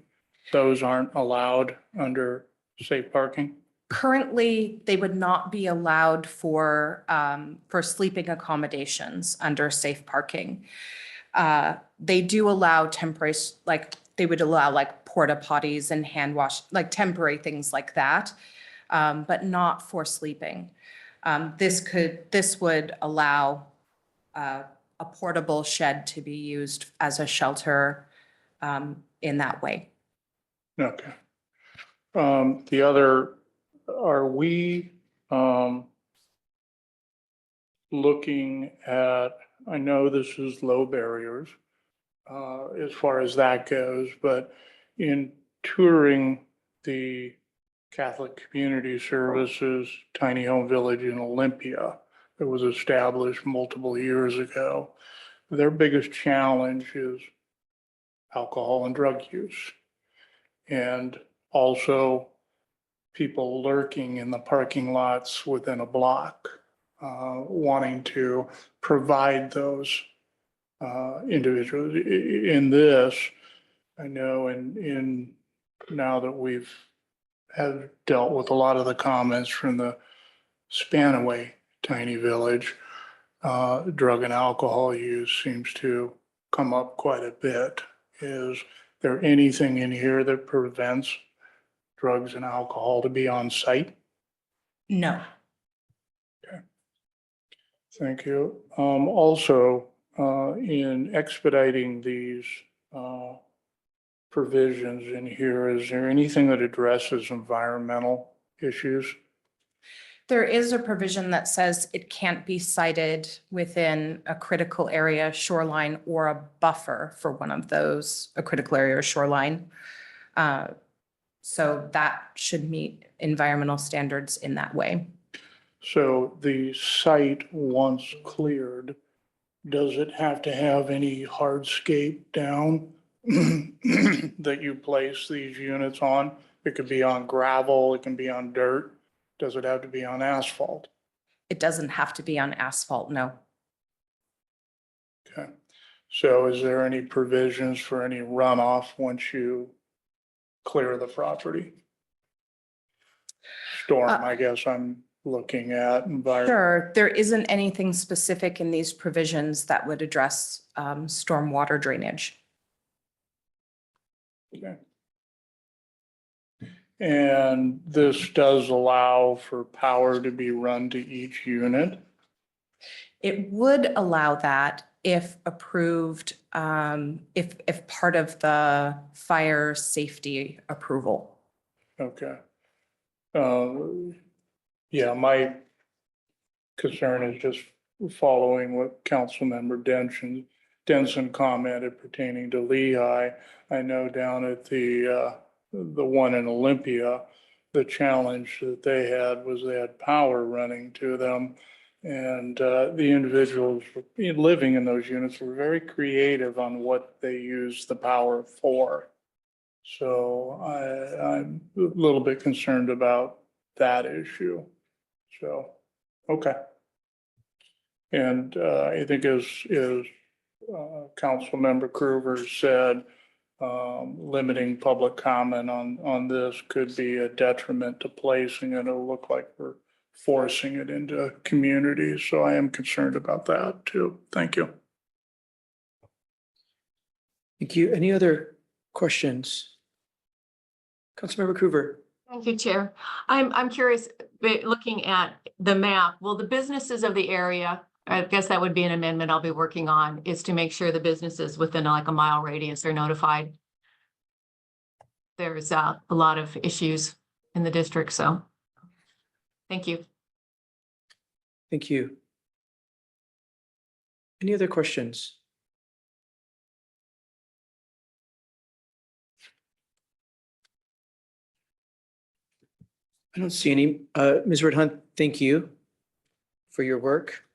Those aren't allowed under safe parking? Currently, they would not be allowed for sleeping accommodations under safe parking. They do allow temporary, they would allow porta potties and hand wash, temporary things like that, but not for sleeping. This would allow a portable shed to be used as a shelter in that way. Okay. The other, are we looking at, I know this is low barriers as far as that goes, but in touring the Catholic Community Services Tiny Home Village in Olympia that was established multiple years ago, their biggest challenge is alcohol and drug use. And also people lurking in the parking lots within a block, wanting to provide those individuals. In this, I know now that we've have dealt with a lot of the comments from the Spanaway Tiny Village, drug and alcohol use seems to come up quite a bit. Is there anything in here that prevents drugs and alcohol to be on site? No. Thank you. Also, in expediting these provisions in here, is there anything that addresses environmental issues? There is a provision that says it can't be sited within a critical area shoreline or a buffer for one of those, a critical area or shoreline. So that should meet environmental standards in that way. So the site, once cleared, does it have to have any hardscape down that you place these units on? It could be on gravel, it can be on dirt. Does it have to be on asphalt? It doesn't have to be on asphalt, no. Okay. So is there any provisions for any runoff once you clear the property? Storm, I guess I'm looking at environment. Sure, there isn't anything specific in these provisions that would address stormwater drainage. Okay. And this does allow for power to be run to each unit. It would allow that if approved, if part of the fire safety approval. Okay. Yeah, my concern is just following what Councilmember Denson commented pertaining to Lehigh. I know down at the one in Olympia, the challenge that they had was they had power running to them. And the individuals living in those units were very creative on what they used the power for. So I'm a little bit concerned about that issue. So, okay. And I think as Councilmember Krueger said, limiting public comment on this could be a detriment to placing it. It'll look like we're forcing it into communities. So I am concerned about that too. Thank you. Thank you. Any other questions? Councilmember Coover. Thank you, Chair. I'm curious, looking at the map, will the businesses of the area, I guess that would be an amendment I'll be working on, is to make sure the businesses within like a mile radius are notified. There's a lot of issues in the district, so thank you. Thank you. Any other questions? I don't see any. Ms. Red Hunt, thank you for your work.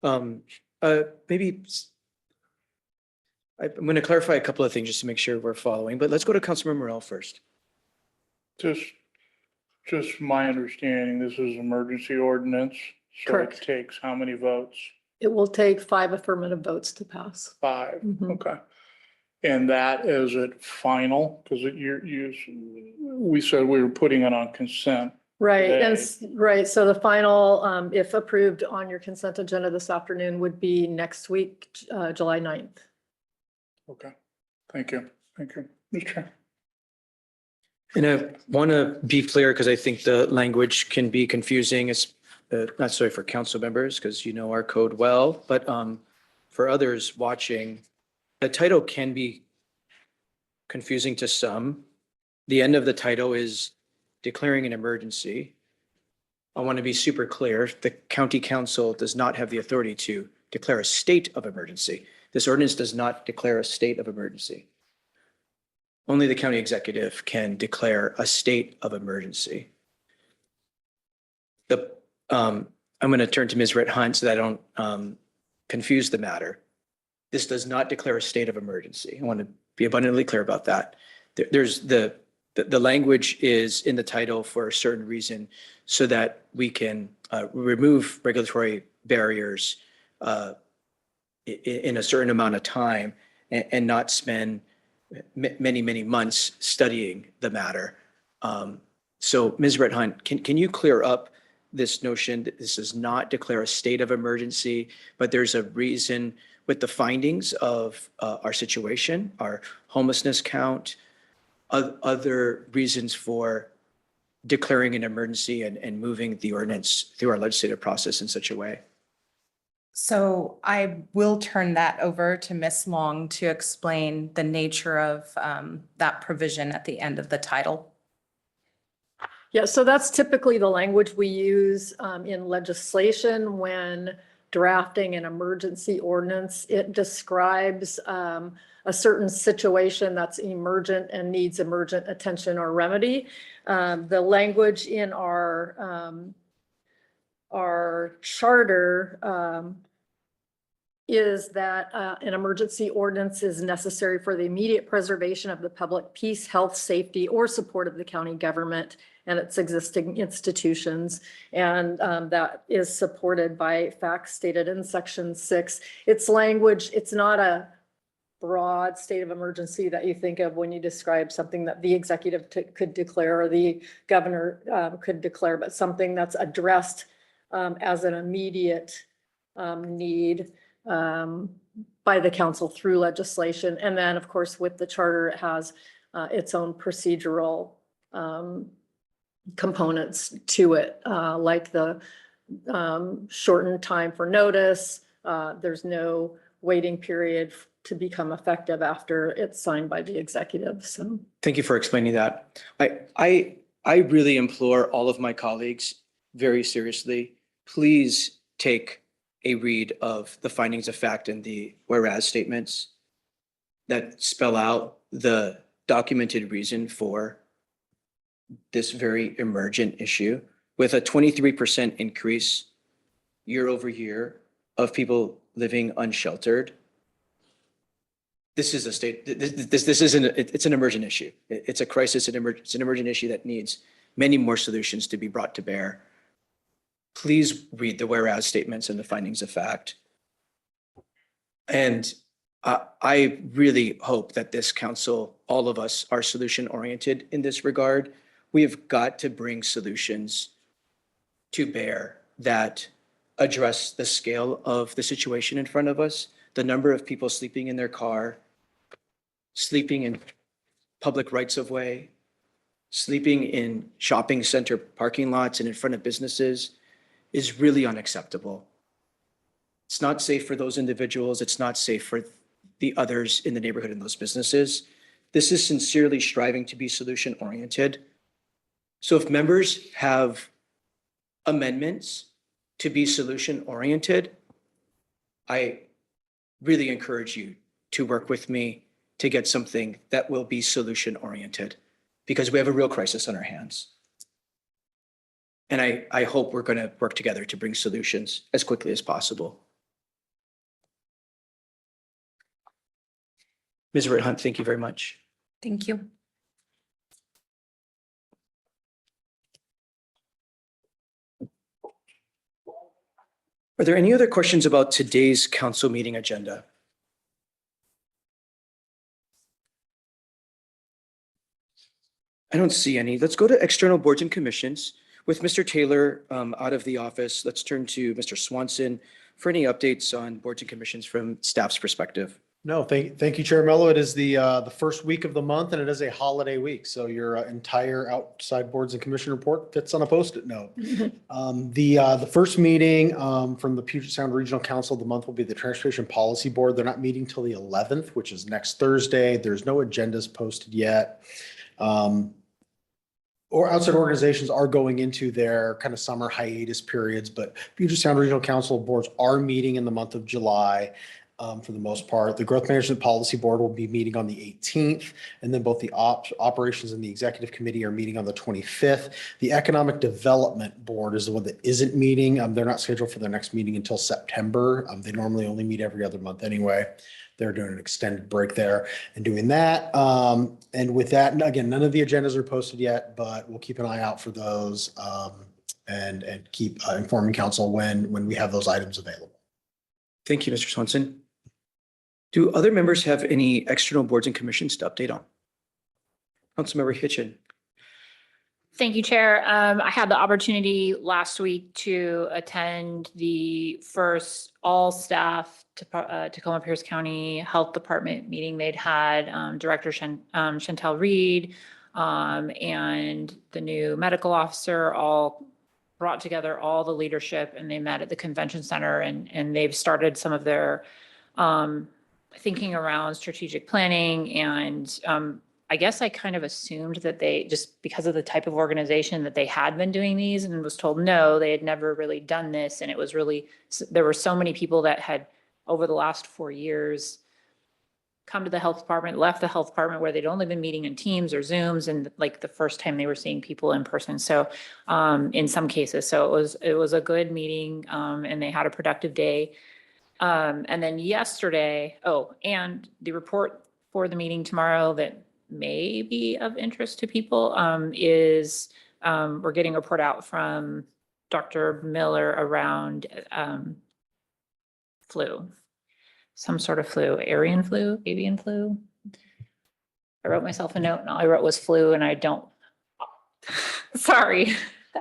Maybe I'm going to clarify a couple of things just to make sure we're following, but let's go to Councilmember Morel first. Just my understanding, this is emergency ordinance. So it Correct. takes how many votes? It will take 5 affirmative votes to pass. 5. Mhm. Okay. And that is it final? Because we said we were putting it on consent. Right, and, Today. right, so the final, if approved on your consent agenda this afternoon, would be next week, July 9th. Okay. Thank you. Thank you, Mr. Chair. And I want to be clear because I think the language can be confusing. It's not necessarily for council members because you know our code well, but for others watching, the title can be confusing to some. The end of the title is declaring an emergency. I want to be super clear. The county council does not have the authority to declare a state of emergency. This ordinance does not declare a state of emergency. Only the county executive can declare a state of emergency. I'm going to turn to Ms. Red Hunt so that I don't confuse the matter. This does not declare a state of emergency. I want to be abundantly clear about that. There's the language is in the title for a certain reason so that we can remove regulatory barriers in a certain amount of time and not spend many months studying the matter. So Ms. Red Hunt, can you clear up this notion that this does not declare a state of emergency, but there's a reason with the findings of our situation, our homelessness count, other reasons for declaring an emergency and moving the ordinance through our legislative process in such a way? So I will turn that over to Ms. Long to explain the nature of that provision at the end of the title. Yeah, so that's typically the language we use in legislation when drafting an emergency ordinance. It describes a certain situation that's emergent and needs emergent attention or remedy. The language in our charter is that an emergency ordinance is necessary for the immediate preservation of the public peace, health, safety, or support of the county government and its existing institutions. And that is supported by facts stated in section 6. It's language, it's not a broad state of emergency that you think of when you describe something that the executive could declare or the governor could declare, but something that's addressed as an immediate need by the council through legislation. And then, of course, with the charter, it has its own procedural components to it, like the shortened time for notice. There's no waiting period to become effective after it's signed by the executive. So Thank you for explaining that. I really implore all of my colleagues very seriously, please take a read of the findings of fact and the whereas statements that spell out the documented reason for this very emergent issue with a 23% increase year over year of people living unsheltered. This is a state, this isn't, it's an emergent issue. It's a crisis, it's an emergent issue that needs many more solutions to be brought to bear. Please read the whereas statements and the findings of fact. And I really hope that this council, all of us, are solution oriented in this regard. We have got to bring solutions to bear that address the scale of the situation in front of us, the number of people sleeping in their car, sleeping in public rights of way, sleeping in shopping center parking lots and in front of businesses is really unacceptable. It's not safe for those individuals. It's not safe for the others in the neighborhood and those businesses. This is sincerely striving to be solution oriented. So if members have amendments to be solution oriented, I really encourage you to work with me to get something that will be solution oriented, because we have a real crisis on our hands. And I hope we're going to work together to bring solutions as quickly as possible. Ms. Rit Hunt, thank you very much. Thank you. Are there any other questions about today's council meeting agenda? I don't see any. Let's go to external boards and commissions. With Mr. Taylor out of the office, let's turn to Mr. Swanson for any updates on boards and commissions from staff's perspective. No, thank you, Chair Mello. It is the first week of the month and it is a holiday week. So your entire outside boards and commission report fits on a Post-it note. The first meeting from the Puget Sound Regional Council of the month will be the Transportation Policy Board. They're not meeting till the 11th, which is next Thursday. There's no agendas posted yet. Or outside organizations are going into their kind of summer hiatus periods, but Puget Sound Regional Council boards are meeting in the month of July. For the most part, the Growth Management Policy Board will be meeting on the 18th, and then both the operations and the executive committee are meeting on the 25th. The Economic Development Board is the one that isn't meeting. They're not scheduled for their next meeting until September. They normally only meet every other month anyway. They're doing an extended break there and doing that. And with that, again, none of the agendas are posted yet, but we'll keep an eye out for those and keep informing council when we have those items available. Thank you, Mr. Swanson. Do other members have any external boards and commissions to update on? Councilmember Hitchin. Thank you, Chair. I had the opportunity last week to attend the first all-staff Tacoma Pierce County Health Department meeting they'd had. Director Chantel Reed and the new medical officer all brought together all the leadership, and they met at the convention center, and they've started some of their thinking around strategic planning. And I guess I kind of assumed that they, just because of the type of organization that they had been doing these, and was told no, they had never really done this. And it was really, there were so many people that had over the last 4 years come to the health department, left the health department where they'd only been meeting in Teams or Zooms, and like the first time they were seeing people in person. So in some cases, so it was a good meeting, and they had a productive day. And then yesterday, and the report for the meeting tomorrow that may be of interest to people is we're getting a report out from Dr. Miller around flu. some sort of flu, avian flu. I wrote myself a note and all I wrote was flu and I don't. Sorry.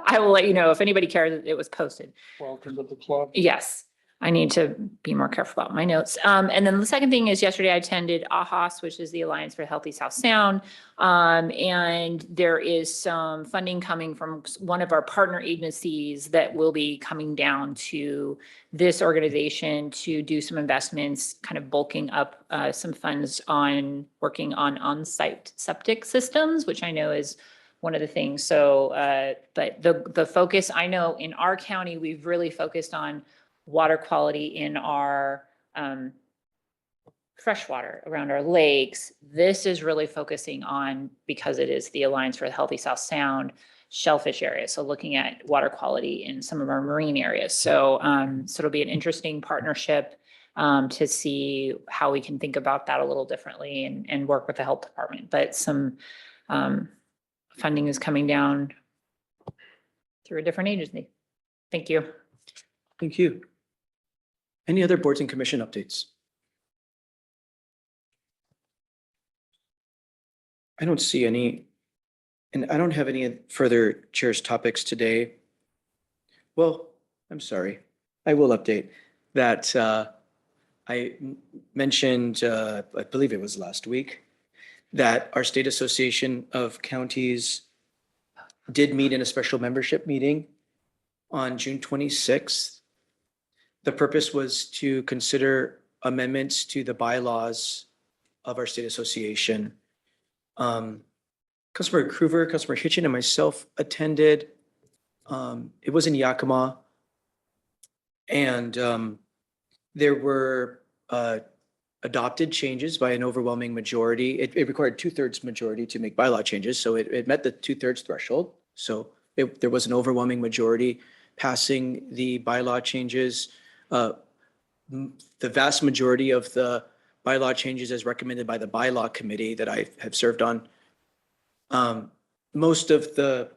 I will let you know if anybody cares, it was posted. Welcome to the club. Yes, I need to be more careful about my notes. And then the second thing is yesterday I attended AHOS, which is the Alliance for Healthy South Sound. And there is some funding coming from one of our partner agencies that will be coming down to this organization to do some investments, kind of bulking up some funds on working on on-site septic systems, which I know is one of the things. So, but the focus, I know in our county, we've really focused on water quality in our freshwater around our lakes. This is really focusing on, because it is the Alliance for the Healthy South Sound, shellfish area. So looking at water quality in some of our marine areas. So, so it'll be an interesting partnership to see how we can think about that a little differently and work with the health department. But some funding is coming down through a different agency. Thank you. Thank you. Any other boards and commission updates? I don't see any, and I don't have any further chair's topics today. Well, I'm sorry. I will update that mentioned, I believe it was last week, that our State Association of Counties did meet in a special membership meeting on June 26th. The purpose was to consider amendments to the bylaws of our state association. Councilmember Cruver, Councilmember Hitchin, and myself attended. It was in Yakima. And there were adopted changes by an overwhelming majority. It required 2/3 majority to make bylaw changes. So it met the 2/3 threshold. So there was an overwhelming majority passing the bylaw changes. The vast majority of the bylaw changes as recommended by the bylaw committee that I have served on. Most of the,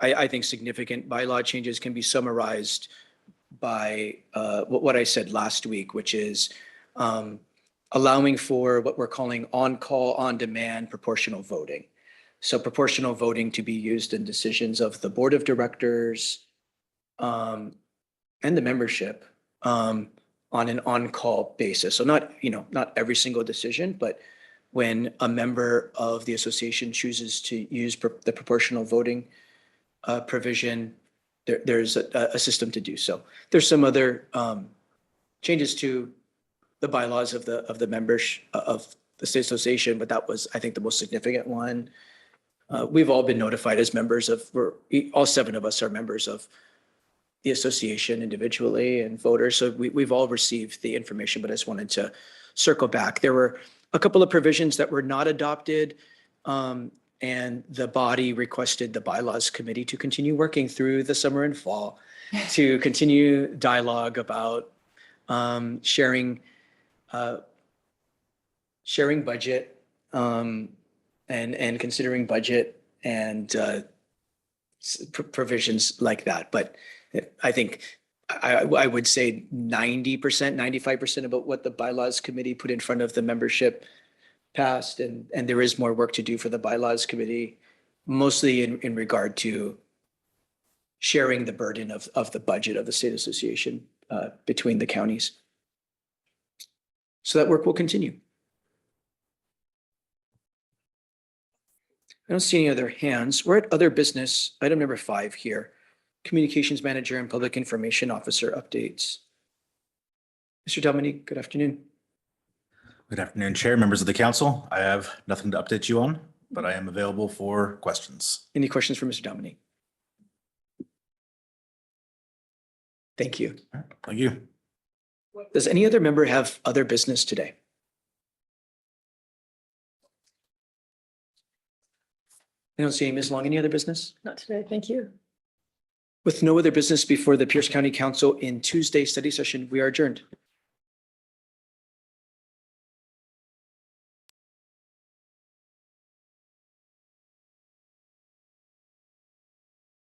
I think, significant bylaw changes can be summarized by what I said last week, which is allowing for what we're calling on-call, on-demand proportional voting. So proportional voting to be used in decisions of the board of directors and the membership on an on-call basis. So not every single decision, but when a member of the association chooses to use the proportional voting provision, there's a system to do so. There's some other changes to the bylaws of the members of the state association, but that was, I think, the most significant one. We've all been notified as members of, all 7 of us are members of the association individually and voters. So we've all received the information, but I just wanted to circle back. There were a couple of provisions that were not adopted, and the body requested the bylaws committee to continue working through the summer and fall to continue dialogue about sharing budget and considering budget and provisions like that. But I think I would say 90%, 95% about what the bylaws committee put in front of the membership passed, and there is more work to do for the bylaws committee, mostly in regard to sharing the burden of the budget of the state association between the counties. So that work will continue. I don't see any other hands. We're at other business, item number 5 here. Communications Manager and Public Information Officer updates. Mr. Dominique, good afternoon. Good afternoon, Chair, members of the council. I have nothing to update you on, but I am available for questions. Any questions for Mr. Dominique? Thank you. Thank you. Does any other member have other business today? I don't see any. Ms. Long, any other business? Not today, thank you. With no other business before the Pierce County Council in Tuesday study session, we are adjourned.